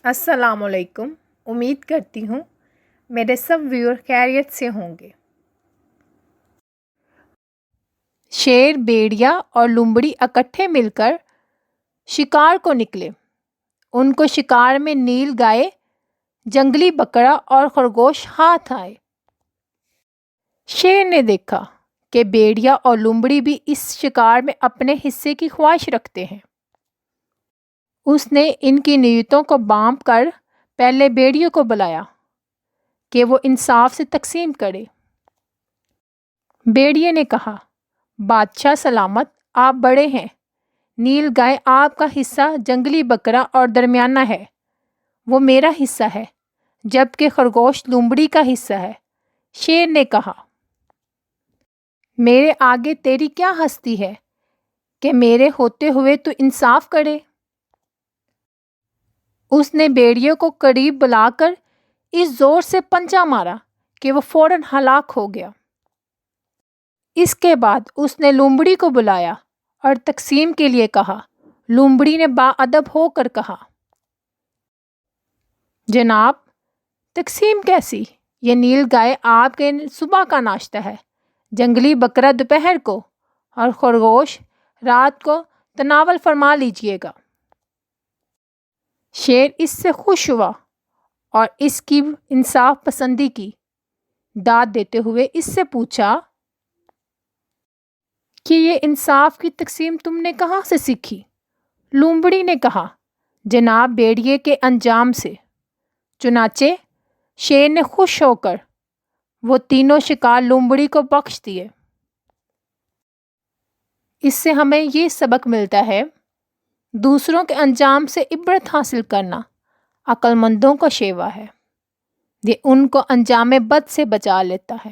السلام علیکم۔ امید کرتی ہوں میرے سب ویور خیریت سے ہوں گے۔ شیر، بھیڑیا اور لومڑی اکٹھے مل کر شکار کو نکلے۔ ان کو شکار میں نیل گائے، جنگلی بکرا اور خرگوش ہاتھ آئے۔ شیر نے دیکھا کہ بھیڑیا اور لومڑی بھی اس شکار میں اپنے حصے کی خواہش رکھتے ہیں۔ اس نے ان کی نیتوں کو بانپ کر پہلے بھیڑیے کو بلایا کہ وہ انصاف سے تقسیم کرے۔ بھیڑیے نے کہا، بادشاہ سلامت، آپ بڑے ہیں۔ نیل گائے آپ کا حصہ جنگلی بکرا اور درمیانہ ہے، وہ میرا حصہ ہے، جبکہ خرگوش لومڑی کا حصہ ہے۔ شیر نے کہا، میرے آگے تیری کیا ہستی ہے کہ میرے ہوتے ہوئے تو انصاف کرے۔ اس نے بھیڑیے کو قریب بلا کر اس زور سے پنجہ مارا کہ وہ فوراً ہلاک ہو گیا۔ اس کے بعد اس نے لومڑی کو بلایا اور تقسیم کے لیے کہا۔ لومڑی نے باادب ہو کر کہا، جناب، تقسیم کیسی؟ یہ نیل گائے آپ کے صبح کا ناشتہ ہے، جنگلی بکرا دوپہر کو اور خرگوش رات کو تناول فرما لیجیے گا۔ شیر اس سے خوش ہوا اور اس کی انصاف پسندی کی داد دیتے ہوئے اس سے پوچھا کہ یہ انصاف کی تقسیم تم نے کہاں سے سیکھی؟ لومڑی نے کہا، جناب، بھیڑیے کے انجام سے۔ چنانچہ شیر نے خوش ہو کر وہ تینوں شکار لومڑی کو بخش دیے۔ اس سے ہمیں یہ سبق ملتا ہے، دوسروں کے انجام سے عبرت حاصل کرنا عقل مندوں کا شیوا ہے، یہ ان کو انجام بد سے بچا لیتا ہے۔